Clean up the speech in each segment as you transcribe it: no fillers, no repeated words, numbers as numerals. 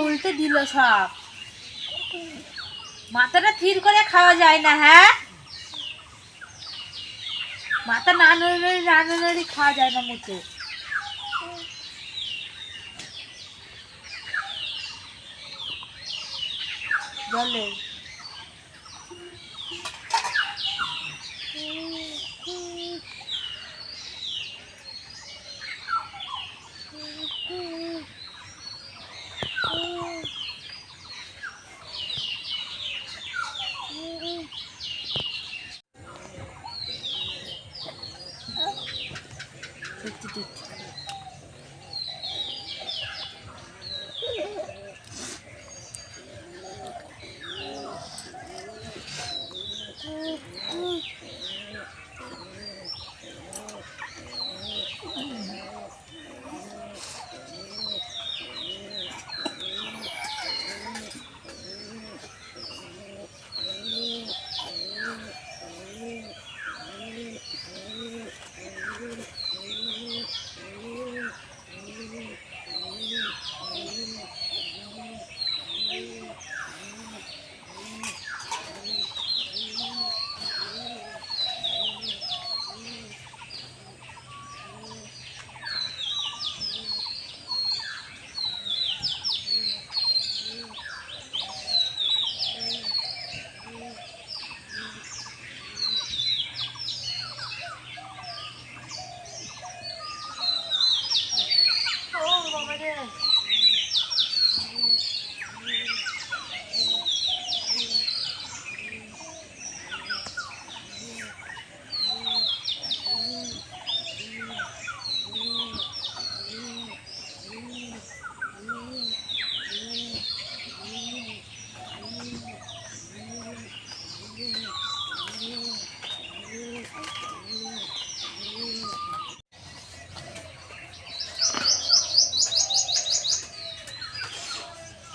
উল্টে দিল সব। মাথাটা থির করে খাওয়া যায় না? হ্যাঁ, মাথা না নড়ি খাওয়া যায় না মোটে। বলে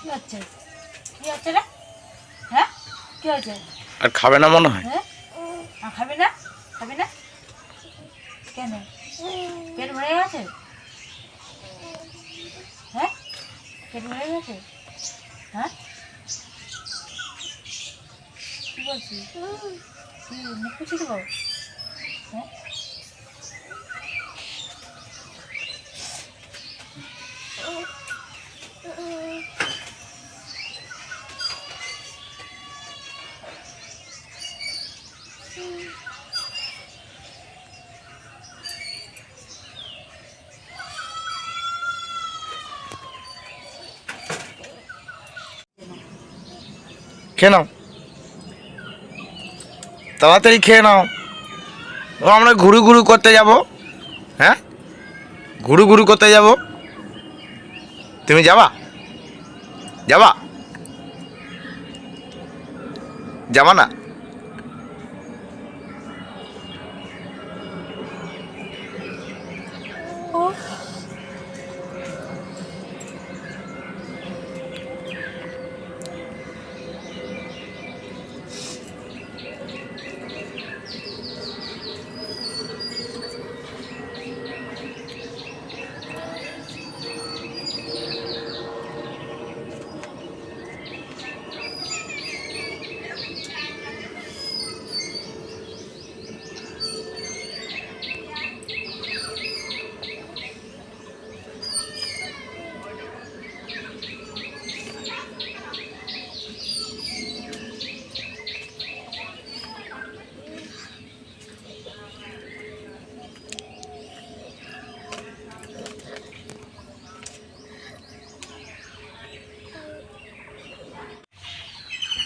কি হচ্ছে? কি হচ্ছে রে? হ্যাঁ, কি হচ্ছে? আর খাবে না মনে হয়? হ্যাঁ, খাবে না? খাবে না কেন? পেট ভরে গেছে? হ্যাঁ, পেট ভরে গেছে? হ্যাঁ, কি বলছিস? মুখ পুছি দেবো? হ্যাঁ, খেয়ে নাও, তাড়াতাড়ি খেয়ে নাও। ও আমরা ঘুরু ঘুরু করতে যাব। হ্যাঁ, ঘুরু ঘুরু করতে যাব। তুমি যাবা? যাবা? যাবা না?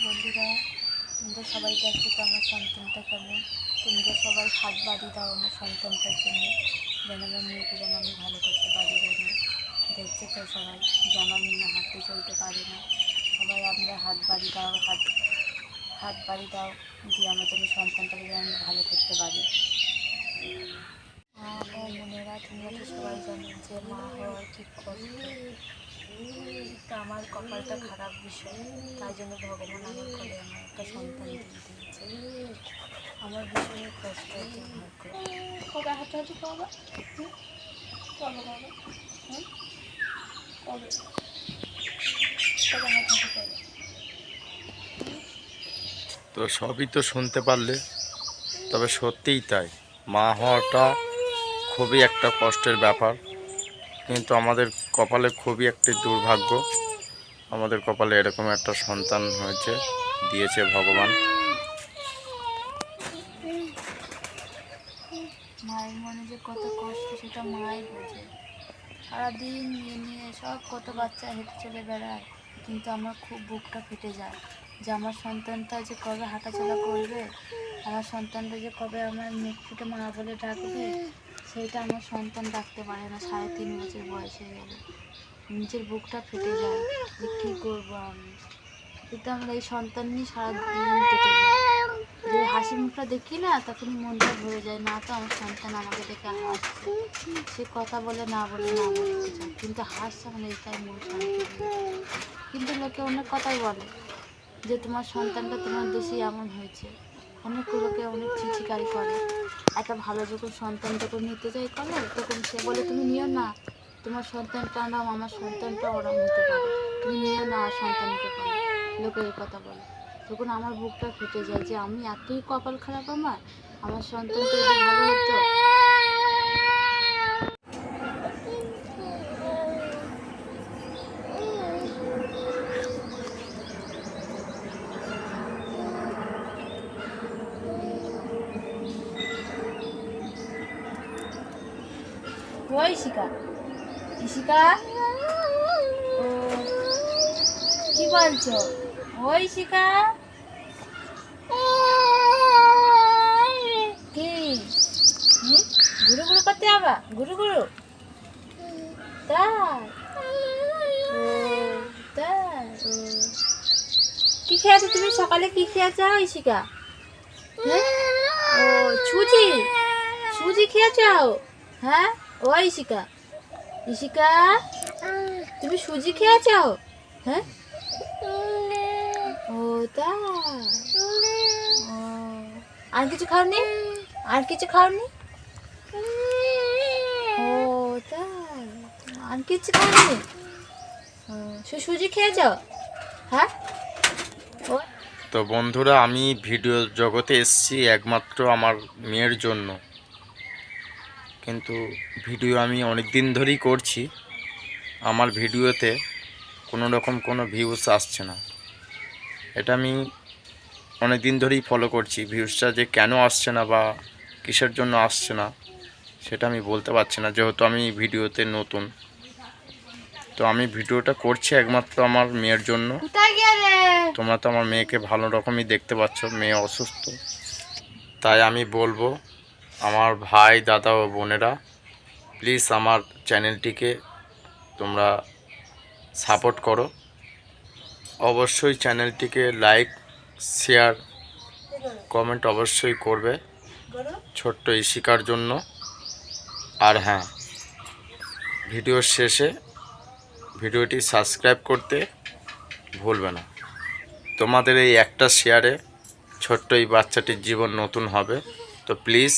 বন্ধুরা, তোমরা সবাই দেখছো তো আমার সন্তানটা কেমন। তোমরা সবাই হাত বাড়িয়ে দাও আমার সন্তানটার জন্য, যেন আমার মেয়েকে যেন আমি ভালো করতে পারি। যেন দেখছে তো সবাই যে আমার মেয়ে হাঁটতে চলতে পারে না। সবাই আমরা হাত বাড়িয়ে দাও, হাত বাড়িয়ে দাও দিয়ে আমার জন্য সন্তানটাকে যেন আমি ভালো করতে পারি। মা ও বোনেরা, তোমরা তো সবাই জানো যে মা হওয়ার কি কষ্ট। এটা আমার কপালটা খারাপ বিষয়, তাই জন্য ভগবান আমার কোলে আমার একটা সন্তান দিয়ে দিয়েছে। আমার ভীষণ কষ্ট হতো ভাগ্য। কবে হাঁটাহাঁটি করবো? কবে কবে? কবে? তবে হাঁটাহাঁটি করে। তো সবই তো শুনতে পারলে, তবে সত্যিই তাই, মা হওয়াটা খুবই একটা কষ্টের ব্যাপার, কিন্তু আমাদের কপালে খুবই একটি দুর্ভাগ্য, আমাদের কপালে এরকম একটা সন্তান হয়েছে, দিয়েছে ভগবান। মায়ের মনে যে কত কষ্ট সেটা মাই বোঝে। সারাদিন নিয়ে নিয়ে সব কত বাচ্চা হেঁটে চলে বেড়ায়, কিন্তু আমার খুব বুকটা ফেটে যায় যে আমার সন্তানটা যে কবে হাঁটাচলা করবে, আমার সন্তানটা যে কবে আমার মুখ ফুটে মা বলে ডাকবে, সেইটা আমার সন্তান ডাকতে পারে না। 3.5 বছর বয়স হয়ে গেল, নিজের বুকটা ফেটে যায় যে কী করবো আমি। কিন্তু আমরা এই সন্তান নিয়ে সারাদিন কেটে যায়, যে হাসি মুখটা দেখি না তখনই মনটা ভরে যায়, না তো আমার সন্তান আমাকে দেখে হাসছে, সে কথা বলে না বলে না বলতে চায় কিন্তু হাসছে, মানে এটাই মন শান্তি। কিন্তু লোকে অনেক কথাই বলে যে তোমার সন্তানটা তোমার দেশে এমন হয়েছে, অনেক লোকে অনেক চিচিকারি করে। একটা ভালো যখন সন্তান যখন নিতে যাই করে তখন সে বলে তুমি নিও না, তোমার সন্তানটা নাম আমার সন্তানটা ওরম হতে পারে, তুমি নিও না আর সন্তানকে পারে, লোকে এই কথা বলে। তখন আমার বুকটা ফেটে যায় যে আমি এতই কপাল খারাপ, আমার সন্তানটা যদি ভালো হতো। ওই ইশিকা, ইশিকা, ও কি বলছো? ওই ইশিকা, কি ঘুরু ঘুরু করতে যাবা? ঘুরু ঘুরু, তাই? ও তাই? ও কি খেয়েছো তুমি সকালে? কি খেয়েছো ইশিকা? হ্যাঁ, ও সুজি, সুজি খেয়েছো? হ্যাঁ, ও ইশিকা, ইশিকা তুমি সুজি খেয়েছো? হ্যাঁ, ও তাই? ও আর কিছু খাওনি? আর কিছু খাওনি? ও তাই, আর কিছু খাওনি? সুজি খেয়েছো? হ্যাঁ। ও তো বন্ধুরা, আমি ভিডিও জগতে এসেছি একমাত্র আমার মেয়ের জন্য, কিন্তু ভিডিও আমি অনেক দিন ধরেই করছি, আমার ভিডিওতে কোনো রকম কোনো ভিউজ আসছে না। এটা আমি অনেক দিন ধরেই ফলো করছি, ভিউজটা যে কেন আসছে না বা কিসের জন্য আসছে না সেটা আমি বলতে পারছি না, যেহেতু আমি ভিডিওতে নতুন। তো আমি ভিডিওটা করছি একমাত্র আমার মেয়ের জন্য। কোথায় গেলে? তোমরা তো আমার মেয়েকে ভালো রকমই দেখতে পাচ্ছ, মেয়ে অসুস্থ, তাই আমি বলবো আমার ভাই, দাদা ও বোনেরা, প্লিজ আমার চ্যানেলটিকে তোমরা সাপোর্ট করো। অবশ্যই চ্যানেলটিকে লাইক, শেয়ার, কমেন্ট অবশ্যই করবে ছোট্ট ইশিকার জন্য। আর হ্যাঁ, ভিডিওর শেষে ভিডিওটি সাবস্ক্রাইব করতে ভুলবে না। তোমাদের এই একটা শেয়ারে ছোট্ট এই বাচ্চাটির জীবন নতুন হবে। তো প্লিজ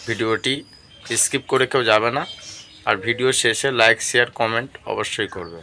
ভিডিওটি স্কিপ করে কেউ যাবে না, আর ভিডিও শেষে লাইক, শেয়ার, কমেন্ট অবশ্যই করবে।